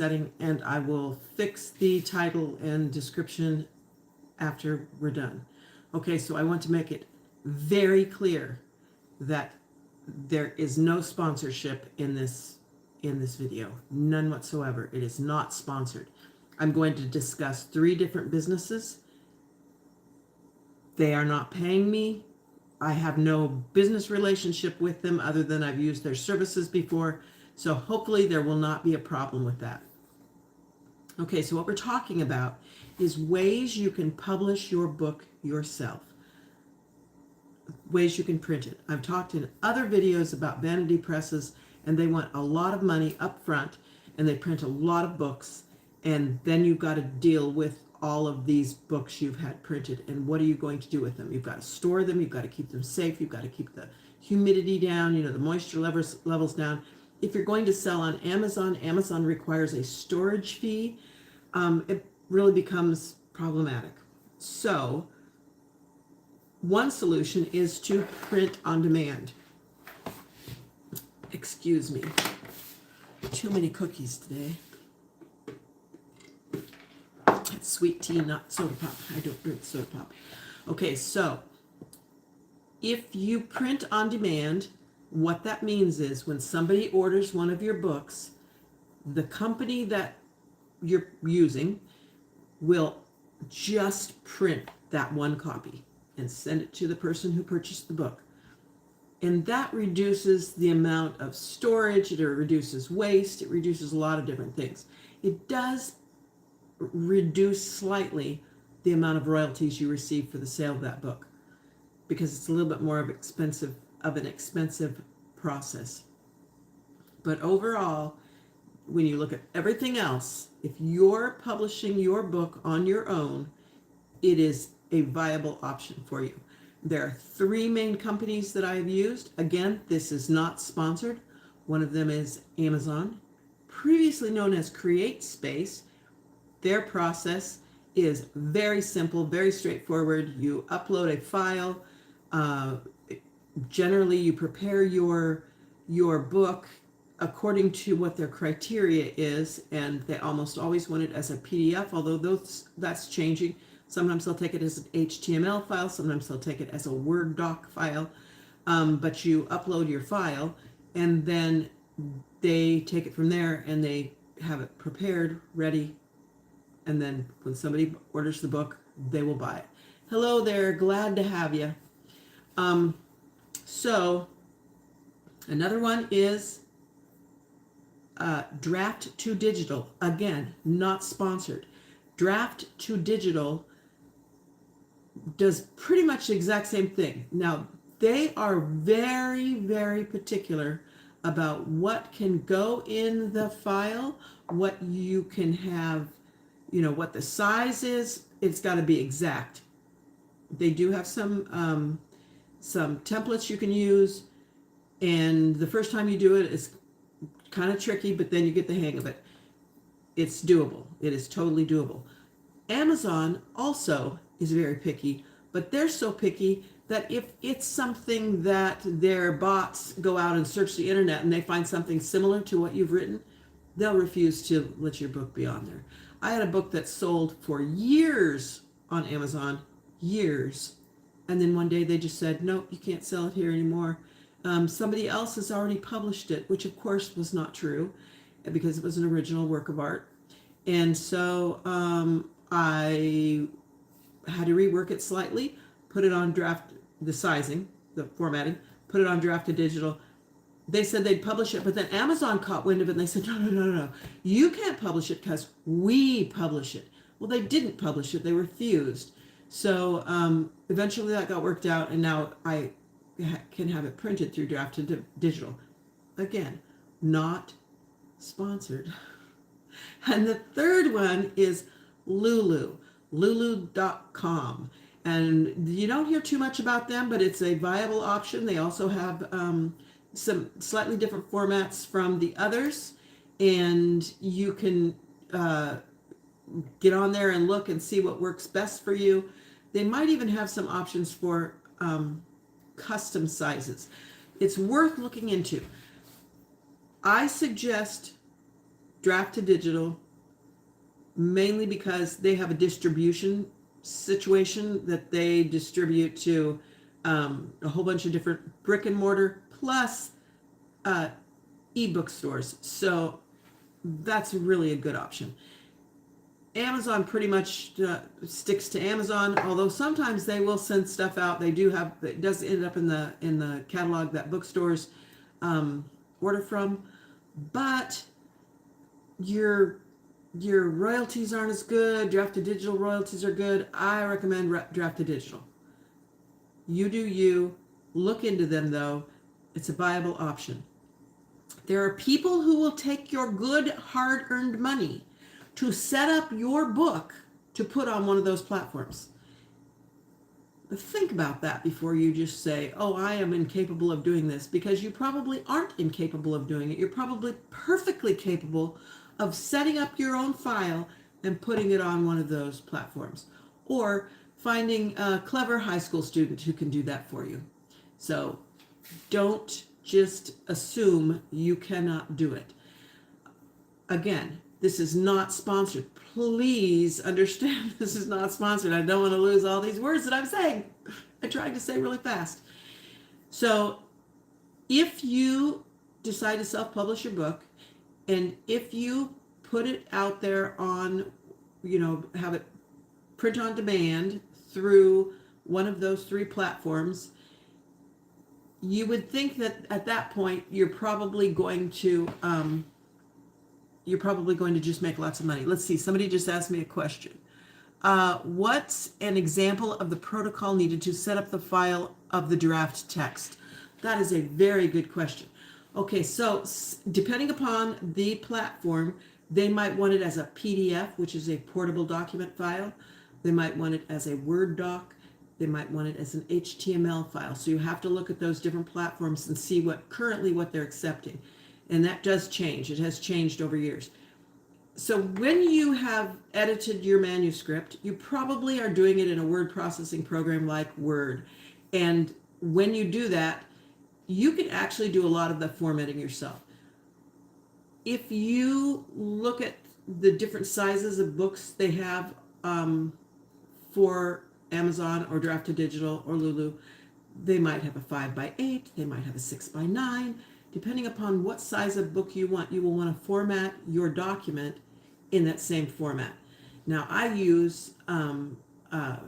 setting, and I will fix the title and description after we're done. Okay, so I want to make it very clear that there is no sponsorship in this video. None whatsoever. It is not sponsored. I'm going to discuss 3 different businesses. They are not paying me. I have no business relationship with them other than I've used their services before. So hopefully there will not be a problem with that. Okay, so what we're talking about is ways you can publish your book yourself. Ways you can print it. I've talked in other videos about vanity presses, and they want a lot of money up front, and they print a lot of books, and then you've got to deal with all of these books you've had printed, and what are you going to do with them? You've got to store them, you've got to keep them safe, you've got to keep the humidity down, the moisture levels down. If you're going to sell on Amazon, Amazon requires a storage fee. It really becomes problematic. So one solution is to print on demand. Excuse me. Too many cookies today. It's sweet tea, not soda pop. I don't drink soda pop. Okay, so if you print on demand, what that means is when somebody orders one of your books, the company that you're using will just print that one copy and send it to the person who purchased the book. And that reduces the amount of storage, it reduces waste, it reduces a lot of different things. It does reduce slightly the amount of royalties you receive for the sale of that book, because it's a little bit more of an expensive process. But overall, when you look at everything else, if you're publishing your book on your own, it is a viable option for you. There are 3 main companies that I have used. Again, this is not sponsored. One of them is Amazon, previously known as CreateSpace. Their process is very simple, very straightforward. You upload a file. Generally, you prepare your book according to what their criteria is, and they almost always want it as a PDF, although that's changing. Sometimes they'll take it as an HTML file, sometimes they'll take it as a Word doc file, but you upload your file, and then they take it from there, and they have it prepared, ready, and then when somebody orders the book, they will buy it. Hello there, glad to have you. So another one is Draft to Digital. Again, not sponsored. Draft to Digital does pretty much the exact same thing. Now, they are very, very particular about what can go in the file, what you can have, what the size is. It's got to be exact. They do have some templates you can use, and the first time you do it is kind of tricky, but then you get the hang of it. It's doable. It is totally doable. Amazon also is very picky, but they're so picky that if it's something that their bots go out and search the internet and they find something similar to what you've written, they'll refuse to let your book be on there. I had a book that sold for years on Amazon, years, and then one day they just said, nope, you can't sell it here anymore. Somebody else has already published it, which of course was not true because it was an original work of art. And so I had to rework it slightly, put it on draft, the sizing, the formatting, put it on Draft to Digital. They said they'd publish it, but then Amazon caught wind of it and they said, no, you can't publish it because we publish it. Well, they didn't publish it, they refused. So eventually that got worked out, and now I can have it printed through Draft to Digital. Again, not sponsored. And the third one is Lulu, lulu.com. And you don't hear too much about them, but it's a viable option. They also have some slightly different formats from the others, and you can get on there and look and see what works best for you. They might even have some options for custom sizes. It's worth looking into. I suggest draft to digital, mainly because they have a distribution situation that they distribute to a whole bunch of different brick and mortar plus ebook stores. So that's really a good option. Amazon pretty much sticks to Amazon, although sometimes they will send stuff out. They do have, it does end up in the catalog that bookstores order from, but your royalties aren't as good. Draft to digital royalties are good. I recommend draft to digital. You do you. Look into them though. It's a viable option. There are people who will take your good hard-earned money to set up your book to put on one of those platforms. Think about that before you just say, oh, I am incapable of doing this, because you probably aren't incapable of doing it. You're probably perfectly capable of setting up your own file and putting it on one of those platforms, or finding a clever high school student who can do that for you. So don't just assume you cannot do it. Again, this is not sponsored. Please understand this is not sponsored. I don't want to lose all these words that I'm saying. I tried to say really fast. So if you decide to self-publish your book, and if you put it out there on, have it print on demand through one of those 3 platforms, you would think that at that point you're probably going to just make lots of money. Let's see, somebody just asked me a question. What's an example of the protocol needed to set up the file of the draft text? That is a very good question. Okay, so depending upon the platform, they might want it as a PDF, which is a portable document file. They might want it as a Word doc. They might want it as an HTML file. So you have to look at those different platforms and see what they're accepting. And that does change. It has changed over years. So when you have edited your manuscript, you probably are doing it in a word processing program like Word. And when you do that, you can actually do a lot of the formatting yourself. If you look at the different sizes of books they have for Amazon or Draft to Digital or Lulu, they might have a 5x8, they might have a 6x9. Depending upon what size of book you want, you will want to format your document in that same format. Now, I use a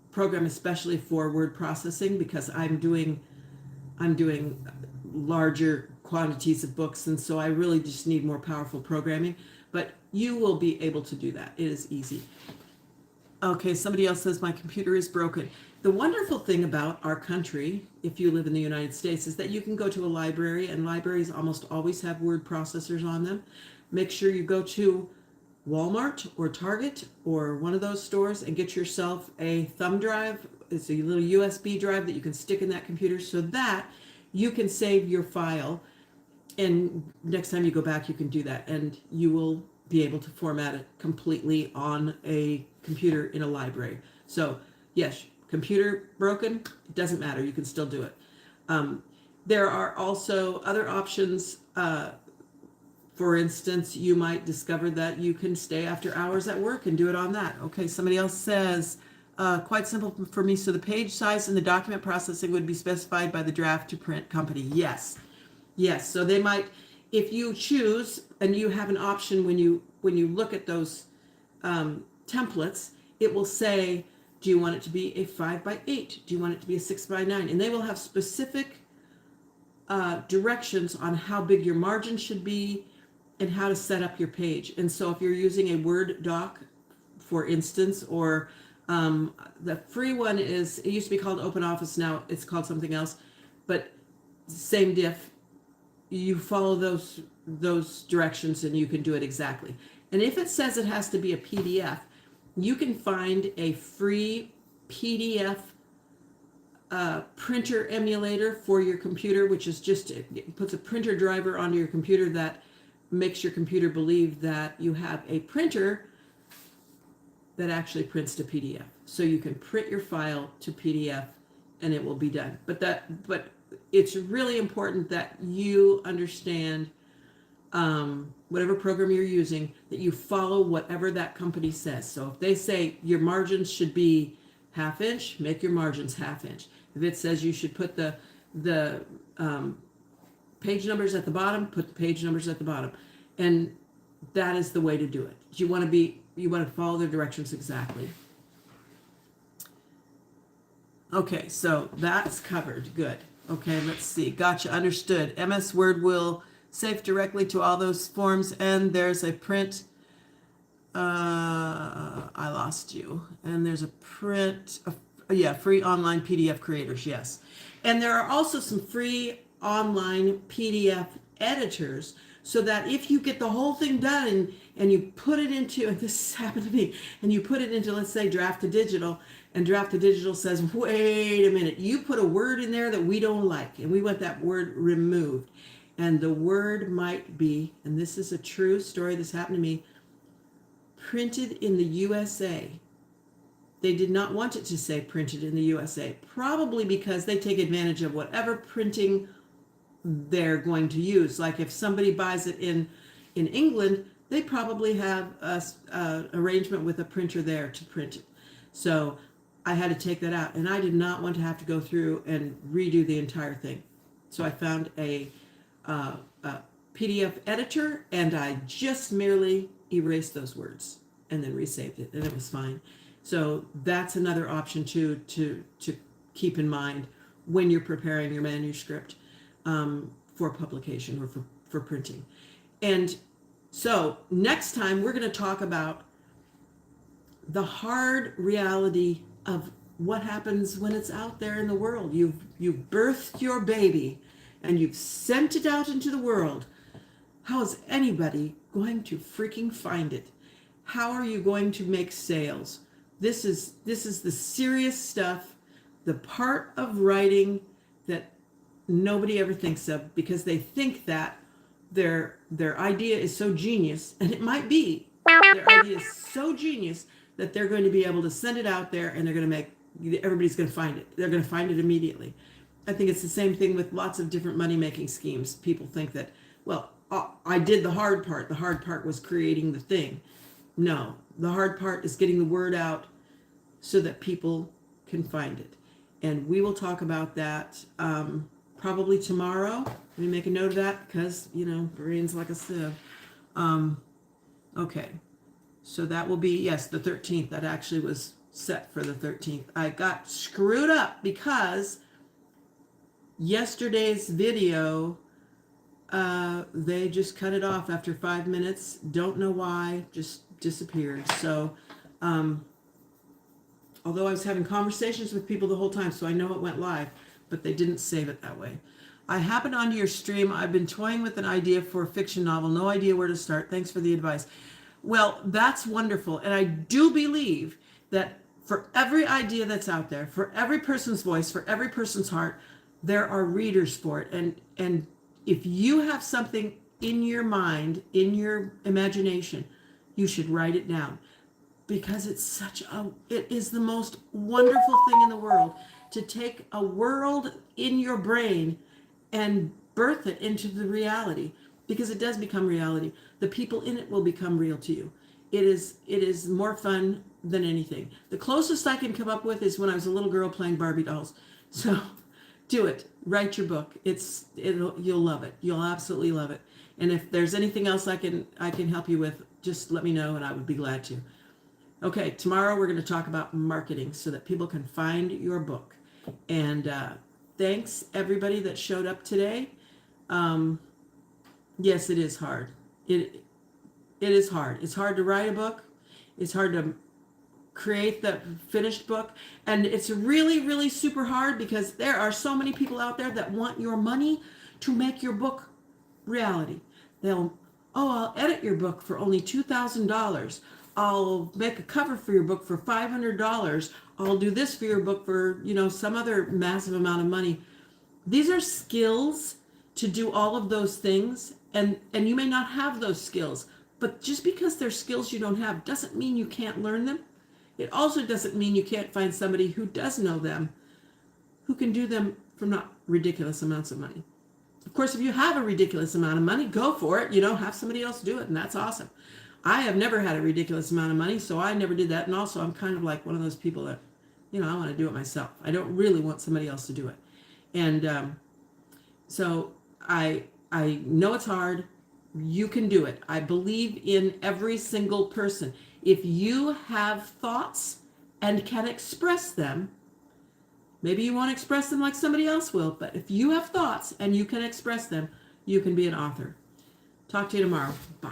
program especially for word processing because I'm doing larger quantities of books, and so I really just need more powerful programming. But you will be able to do that. It is easy. Okay, somebody else says my computer is broken. The wonderful thing about our country, if you live in the United States, is that you can go to a library, and libraries almost always have word processors on them. Make sure you go to Walmart or Target or one of those stores and get yourself a thumb drive. It's a little USB drive that you can stick in that computer so that you can save your file, and next time you go back you can do that, and you will be able to format it completely on a computer in a library. So yes, computer broken, it doesn't matter, you can still do it. There are also other options. For instance, you might discover that you can stay after hours at work and do it on that. Okay, somebody else says, quite simple for me. So the page size and the document processing would be specified by the draft to print company. Yes. So they might, if you choose, and you have an option when you look at those templates, it will say, do you want it to be a 5x8? Do you want it to be a 6x9? And they will have specific directions on how big your margin should be and how to set up your page. And so if you're using a Word doc, for instance, or the free one it used to be called OpenOffice, now it's called something else, but same diff. You follow those directions and you can do it exactly. And if it says it has to be a PDF, you can find a free PDF printer emulator for your computer, which is just, it puts a printer driver onto your computer that makes your computer believe that you have a printer that actually prints to PDF. So you can print your file to PDF and it will be done. But it's really important that you understand whatever program you're using, that you follow whatever that company says. So if they say your margins should be 1/2 inch, make your margins 1/2 inch. If it says you should put the page numbers at the bottom, put the page numbers at the bottom. And that is the way to do it. You want to follow their directions exactly. Okay, so that's covered. Good. Okay, let's see. Gotcha, understood. MS Word will save directly to all those forms, and there's a print. I lost you. And there's a print. Yeah, free online PDF creators. Yes, and there are also some free online PDF editors, so that if you get the whole thing done and you put it into, and this happened to me, and you put it into, let's say, Draft to Digital, and Draft to Digital says, wait a minute, you put a word in there that we don't like, and we want that word removed. And the word might be, and this is a true story, this happened to me, printed in the USA. They did not want it to say printed in the USA, probably because they take advantage of whatever printing they're going to use. Like if somebody buys it in England, they probably have a arrangement with a printer there to print it. So I had to take that out, and I did not want to have to go through and redo the entire thing. So I found a PDF editor, and I just merely erased those words and then resaved it, and it was fine. So that's another option to keep in mind when you're preparing your manuscript for publication or for printing. And so next time we're going to talk about the hard reality of what happens when it's out there in the world. You've birthed your baby and you've sent it out into the world. How is anybody going to freaking find it? How are you going to make sales? This is the serious stuff, the part of writing that nobody ever thinks of, because they think that their idea is so genius, and it might be. Their idea is so genius that they're going to be able to send it out there, and everybody's going to find it. They're going to find it immediately. I think it's the same thing with lots of different money-making schemes. People think that, well, I did the hard part. The hard part was creating the thing. No, the hard part is getting the word out so that people can find it. And we will talk about that probably tomorrow. Let me make a note of that because, brain's like a sieve. Okay. So that will be, yes, the 13th. That actually was set for the 13th. I got screwed up because yesterday's video, they just cut it off after 5 minutes. Don't know why, just disappeared. So, although I was having conversations with people the whole time, so I know it went live, but they didn't save it that way. I happened onto your stream. I've been toying with an idea for a fiction novel. No idea where to start. Thanks for the advice. Well, that's wonderful. And I do believe that for every idea that's out there, for every person's voice, for every person's heart, there are readers for it. And if you have something in your mind, in your imagination, you should write it down, because it is the most wonderful thing in the world to take a world in your brain and birth it into the reality, because it does become reality. The people in it will become real to you. It is more fun than anything. The closest I can come up with is when I was a little girl playing Barbie dolls. So do it. Write your book. You'll love it. You'll absolutely love it. And if there's anything else I can help you with, just let me know and I would be glad to. Okay, tomorrow we're going to talk about marketing so that people can find your book. And thanks everybody that showed up today. Yes, it is hard. It is hard. It's hard to write a book. It's hard to create the finished book. And it's really, really super hard because there are so many people out there that want your money to make your book reality. I'll edit your book for only $2,000. I'll make a cover for your book for $500. I'll do this for your book for, some other massive amount of money. These are skills to do all of those things. And you may not have those skills, but just because they're skills you don't have doesn't mean you can't learn them. It also doesn't mean you can't find somebody who does know them, who can do them for not ridiculous amounts of money. course, if you have a ridiculous amount of money, go for it. Have somebody else do it, and that's awesome. I have never had a ridiculous amount of money, so I never did that. And also, I'm kind of like one of those people that, I want to do it myself. I don't really want somebody else to do it. And so I know it's hard. You can do it. I believe in every single person. If you have thoughts and can express them, maybe you won't express them like somebody else will, but if you have thoughts and you can express them, you can be an author. Talk to you tomorrow. Bye.